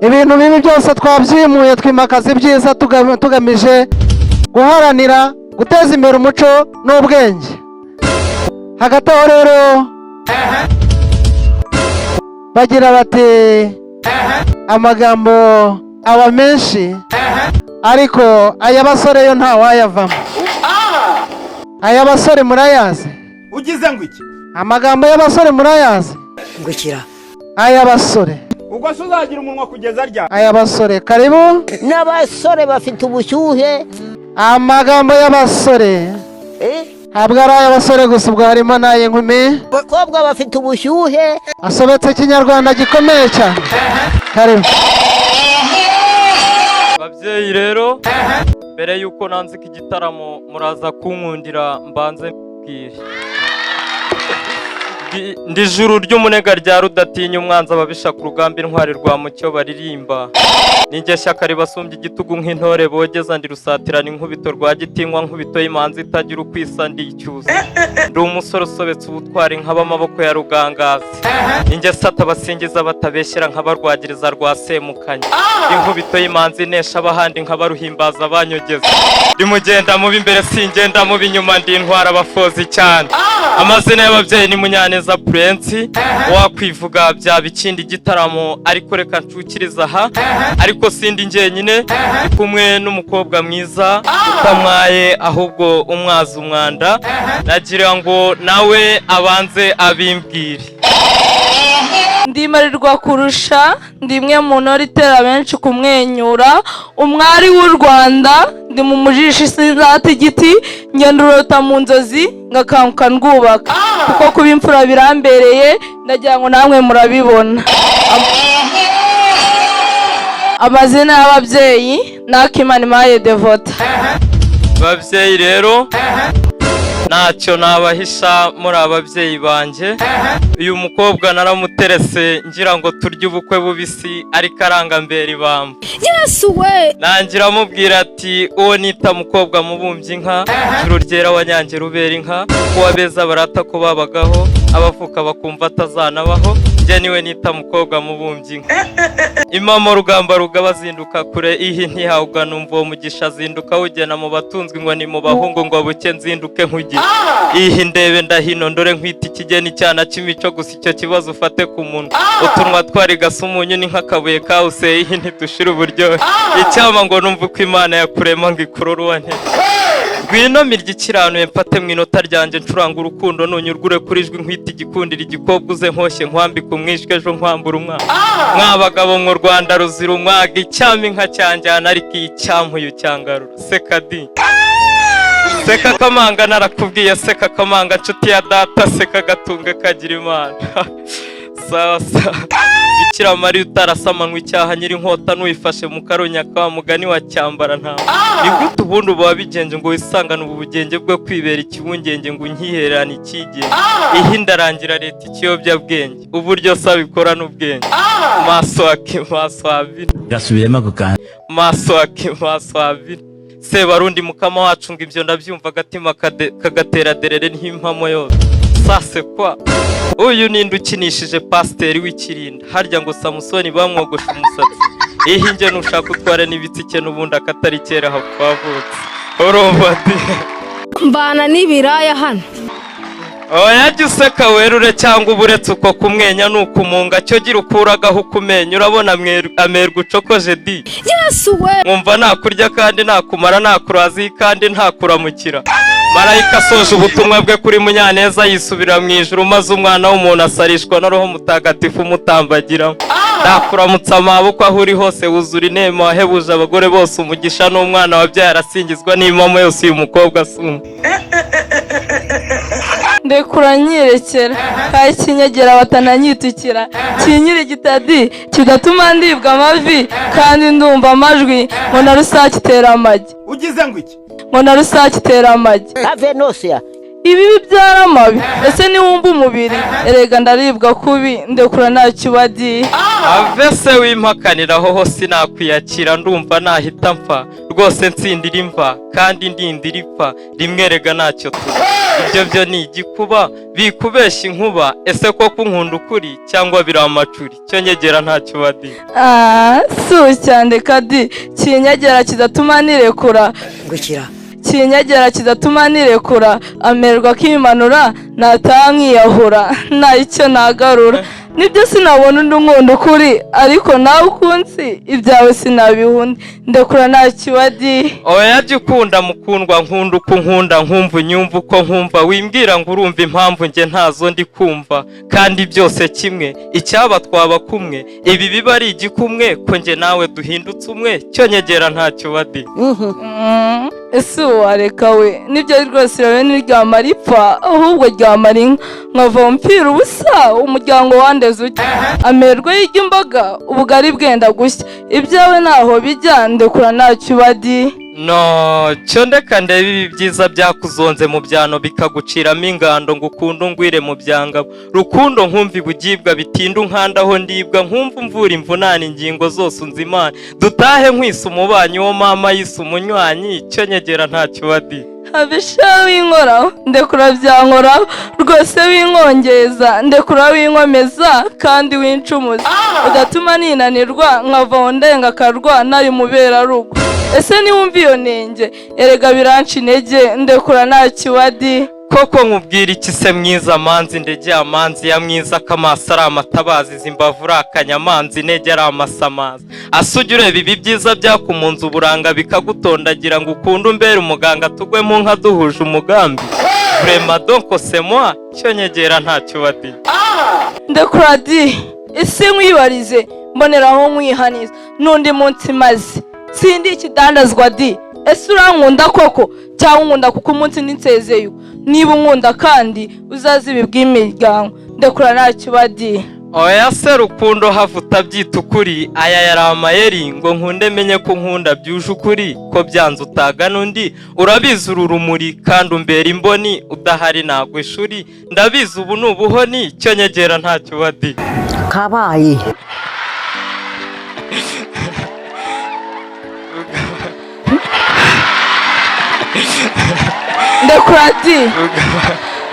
ibintu bibi byose twabyimuye twimakaza ibyiza tugamije guharanira guteza imbere umuco n'ubwenge. Hagati aho rero bagira bati amagambo aba menshi ariko ay'abasore yo nta wayavamo. Ay'abasore murayazi? Ugize ngo iki? Amagambo y'abasore murayazi? Ngukira. Ay'abasore. Ubwo se uzagira umunwa kugeza rya? Ay'abasore karibu. N'abasore bafite ubushyuhe. Amagambo y'abasore. Ntabwo ari ay'abasore gusa, ubwo harimo n'ay'inkumi. Abakobwa bafite ubushyuhe. Asobetse ikinyarwanda gikomeye cyane. Karibu. Babyeyi rero, mbere yuko nanzika igitaramo muraza kunkundira mbanze mbwire. Ndi juru ry'umunega rya rudatinya umwanzi ababisha ku rugamba intwari rwa mucyo baririmba. Ninjye shyaka ribasumbye igitugu nk'intore bogeza ndi rusatirana inkubito rwa gitinywa nkubito y'imanzi itagira ukwisa ndicyuza. Ndi umusore usobetse ubutwari nk'abamaboko ya rugangazi. Ninjye sata basingiza batabeshyera nk'abarwagiriza rwa semukanya. Inkubito y'imanzi nesha abahandi nk'abaruhimbaza abanyogeza. Ndi mugenda mubi imbere singenda mubi inyuma ndi intwara abafozi cyane. Amazina y'ababyeyi ni Munyaneza Prince, wakwivuga byaba ikindi gitaramo ariko reka ncukiriza aha. Ariko sindi njyenyine, ndi kumwe n'umukobwa mwiza utamwaye ahubwo umwaza umwanda. Nagira ngo nawe abanze abimbwire. Ndimarirwa kurusha, ndimwe mu ntore itera benshi kumwenyura, umwari w'u Rwanda, ndi mu mujisho sinzata igiti, ngenda urota mu nzozi ngakanguka ndwubaka, kuko kuba imfura birambereye, ndagira ngo namwe murabibona. Amazina y'ababyeyi Nakimana Imaye Devota. Babyeyi rero ntacyo nabahisha muri ababyeyi banjye. Uyu mukobwa naramuterese ngira ngo turye ubukwe bubisi ariko arangambera ibamba. Yesu we! Nangira mubwira ati uwo nita mukobwa mubumbye inka, juru ryera wanyange rubera inka, kuwa beza barata ko babagaho, abavuka bakumva atazanabaho, njye niwe nita mukobwa mubumbye inka. Imamo rugamba rugaba zinduka kure, ihi ntihawuga numva uwo mugisha zinduka wugena mu batunzwe ngo ni mu bahungu ngo buke nzinduke nkugira. Ihi ndebe ndahino ndore nkwita ikigeni cyana cy'imico gusa icyo kibazo ufate ku munwa. Utunwa twari gasa umunyu ni nk'akabuye kawuse, ihi ntitushira uburyohe. Icyama ngo numva uko Imana yakurema ngo ikururuwane. Ngwino mirya ikiranuye mfate mu inota ryanjye ncuranga urukundo nunyurgure kuri jwi nkwita igikundira igikobwa uze nkoshye nkwambika umwishwe ejo nkwambura umwana. Mwabagabo mu Rwanda ruzira umwaga, icyama inka cyanjyana ariko iyicyamuye cyangarura. Seka di. Seka kamanga narakubwiye, seka kamanga nshuti ya data, seka gatunga kagira Imana. Sawa sawa. Bikira Mariya utarasamanwa icyaha nyiri inkota n'uyifashe mu karonya ka mugani wa cyambara nta. Ni gute ubundi uba wabigenje ngo wisangane ubu bugenge bwo kwibera ikibungenge ngo unyihererane ikigenge. Ihindarangira leta ikiyobyabwenge, uburyo sabikora n'ubwenge. Maso ake maso abiri. Gasubiremo kugana. Maso ake maso abiri. Sebarundi mukama wacu ngo ibyo ndabyumva agatima kagatera derere n'impamo yose. Sase kwa uyu ninde ukinishije pasiteri w'ikirinda, harya ngo Samusoni bamwogosha umusatsi. Ihinge nushaka utware n'ibitsike n'ubundi akatari kera hapfavutse. Urumva ati Mbana n'ibiraya hano. Oya jya useka werure cyangwa uburetse uko kumwenya nukumunga cyo gira ukuragaho kumenya urabona amerwa ucokoje di. Yesu we! Mwumva nakurya kandi nakumara nakurazi kandi ntakuramukira. Marayika soje ubutumwa bwe kuri Munyaneza yisubira mu ijuru maze umwana w'umuntu asarishwa na Roho Mutagatifu mutambagira. Ndakuramutsa amaboko aho uri hose wuzura inema wahebuje abagore bose umugisha n'umwana wabyaye arasingizwa n'imamo yose uyu mukobwa asuma. Ndekura nyirekera kayi kinyegera batananyitukira kinyiri gitadi kigatuma ndibwa amavi kandi ndumva amajwi ngo na rusake itera amagi. Ugize ngo iki? Ngo na rusake itera amagi. Avenusia. Ibi bibyara amabi ese niwumva umubiri erega ndaribwa kubi ndekura ntacyo badi. Avese wimpakaniraho hose nakwiyakira ndumva nahita mpfa rwose nsindira imva kandi ndindira ipfa rimwe rega ntacyo tuzi. ibyo byo ni igikuba bikubeshya inkuba. Ese koko unkunda ukuri cyangwa biri amacuri? Cyo nyegera ntacyo badi. Cyane kadi kinyegera kidatuma nirekura. Gukira. Kinyegera kidatuma nirekura, amererwa kimanura nataha nkiyahura, nta icyo nagarura. Nibyo sinabona undi nkunda ukuri, ariko nawe ukunzi ibyawe sinabihunda, ndekura ntacyo badi. Oya jya ukunda mukundwa, nkunda uko nkunda, nkumva unyumva uko nkumva, wimbwira ngo urumva impamvu njye ntazo ndi kumva, kandi byose kimwe icyaba twaba kumwe, ibi biba ari igikumwe ko njye nawe duhindutse umwe, cyo nyegera ntacyo badi. Ese wareka we, nibyo rwose rero ntiryamara ipfa, ahubwo ryamara inka, nkava mpfira ubusa umuryango wandeze uke, amerwe y'ijya imboga ubugari bwenda gushya, ibyawe naho bijya ndekura ntacyo badi. No, cyo ndeka ndebe ibi byiza byakuzonze mu byano bikaguciramo ingando, ngo ukunde ungwire mu byangabo, rukundo nkumva ibugibwa bitinda unkandaho ndibwa, nkumva umvura imvunane ingingo zose unzimana, dutahe nkwisa umubanyi wo mama yise umunywanyi, cyo nyegera ntacyo badi. Abisha winkoraho ndekura byankoraho, rwose winkongeza ndekura winkomeza kandi wincumuza, udatuma ninanirwa nkava ndenga akarwa nari mubera rugo. Ese niwumva iyo nenge erega biranca intege, ndekura ntacyo badi. Koko nkubwira iki se mwiza manzi, ndege amanzi ya mwiza, kamaso ari amatabazi, zimbavu uri akanyamanzi, intege ari amasamaza. Asuge ureba ibi byiza byakumunze uburanga bikagutondagira, ngo ukunde umbere umuganga tugwe mu nka duhuje umugambi, vraiment donc c'est moi, cyo nyegera ntacyo badi. Ndekura di. Ese nkwibarize mboneraho nkwihaniza n'undi munsi maze, sindi ikidandazwa di. Ese urankunda koko cyangwa unkunda kuko umunsi ninsezeye? Niba unkunda kandi uzazibi bw'imiryango, ndekura ntacyo badi. Oya se rukundo hafu utabyita ukuri, aya yari amayeri ngo nkunde menye ko nkunda byuje ukuri, ko byanze utagana undi, urabizi uru rumuri kandi umbera imboni, udahari nagwe ishuri, ndabizi ubu nubuhoni, cyo nyegera ntacyo badi. Kabaye. Ndekura di.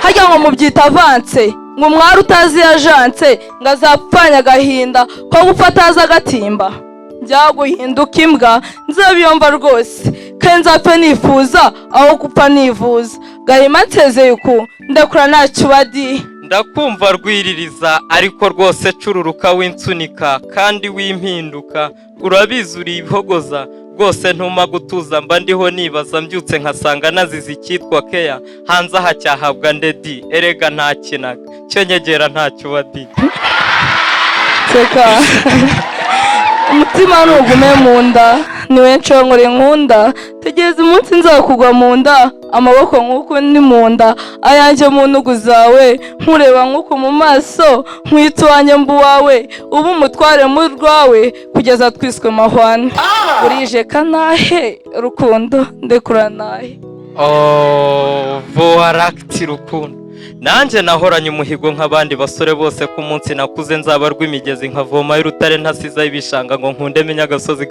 Hajya ngo mubyita avance, ngo umwari utazi yajanse, ngo azapfanya agahinda ko gupfa atazi agatimba. Byaguhinduka imbwa nzabiyomva rwose, kandi nzapfe nifuza aho gupfa nivuza, gahima nsezeye uku ndekura ntacyo badi. Ndakumva rwiririza, ariko rwose cururuka winsunika kandi wimpinduka, urabizi uri ibihogoza, rwose ntuma gutuza mba ndiho nibaza, mbyutse nkasanga nazize icyitwa keya, hanze aha cyahabwa ndedi, erega ntakinaga, cyo nyegera ntacyo badi. Seka umutima nugume mu nda, niwe nshongore nkunda, tegereza umunsi nzakugwa mu nda, amaboko nk'uko ndi mu nda, ayanjye mu ntugu zawe, nkureba nk'uko mu maso, nkwita uwanjye mbu wawe, ubu umutware mu rwawe kugeza twiswe mahwane. Burije kanahe rukundo ndekura nahe. Voarakti rukundo, nanjye nahoranye umuhigo nk'abandi basore bose, ku munsi nakuze nzaba rw'imigezi nkavoma y'urutare ntasizaho ibishanga, ngo nkunde menye agasozi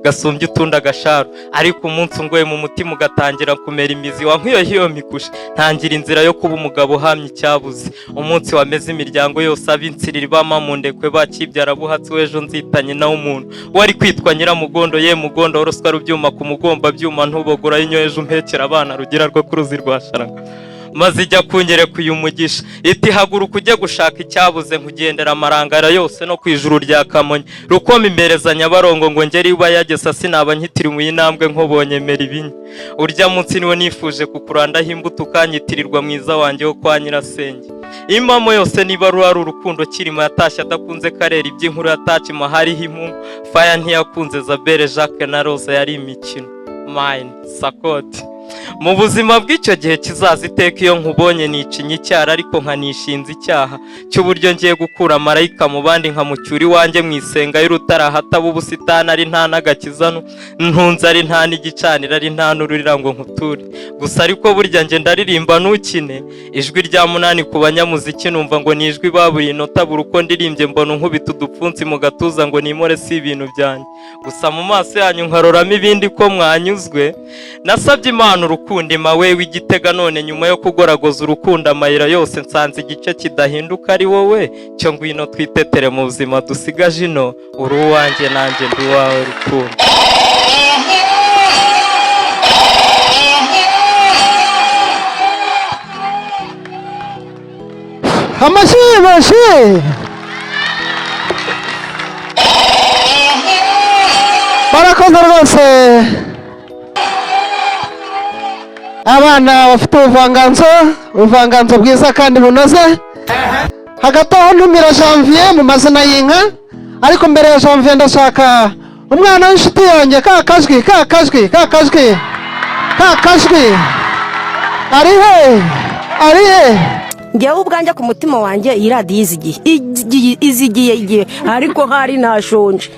gasumbye utunda agasharu, ariko umunsi ungoye mu mutima ugatangira kumera imizi, wankwiyohiyo mikushe ntangira inzira yo kuba umugabo uhamye icyabuze, umunsi wameze imiryango yose abinsirira bama mu ndekwe bakibyara buhatsi, w'ejo nzitanye nawe umuntu wari kwitwa nyiramugondo, ye mugondo woroswa rubyuma ku mugomba byuma, ntubogora y'inyoheje umpekera abana rugira rwo ku ruzi rwa Sharanga, maze ijya kunyereka uyu mugisha, iti haguruka ujye gushaka icyabuze, nkugendera amarangara yose no ku ijuru rya Kamonyi, rukoma imbereza Nyabarongo, ngo ngeri uba yagesa sinaba nkitiriwe intambwe nkobonye mera ibinya, urya munsi niwe nifuje kukurandaho imbuto, ukanyitirirwa mwiza wanjye wo kwa nyirasenge. Impamo yose niba ari urukundo Kirima yatashye adakunze Karera, iby'inkuru yatacima hariho impungu, Faya ntiyakunze Zabere, Jacques na Rosa yari imikino, Mine Sakoti. Mu buzima bw'icyo gihe kizaza iteka, iyo nkubonye nicinya icyara, ariko nkanishinza icyaha cy'uburyo ngiye gukura marayika mu bandi, nkamucyura iwanjye mu isenga y'urutara, hataba ubusitani ari nta n'agakizano, ntunze ari nta n'igicanira, ari nta n'ururira ngo nkuture, gusa ariko burya nge ndaririmba ntukine, ijwi rya munani ku banyamuziki numva ngo ni ijwi baburiye inota, buri uko ndirimbye mbona unkubita udupfunsi mu gatuza, ngo nimore si ibintu byanjye, gusa mu maso yanyu nkaroramo ibindi ko mwanyuzwe, nasabye Imana umwana urukundo imawe w'igitega, none nyuma yo kugoragoza urukundo amayira yose nsanze igice kidahinduka ari wowe. Cyo ngwino twitetere mu buzima dusigaje ino, uri uwanjye nanjye ndi uwawe rukundo. Amashyi barakoze rwose. Abana bafite ubuvanganzo bwiza kandi bunoze. Hagati aho ntumira Janvier mu mazina y'inka, ariko mbere ya Janvier ndashaka umwana w'inshuti yanjye kakajwi arihe ngewe ubwanjye ku mutima wanjye iyi radiyo izigiye ariko hari nashonje.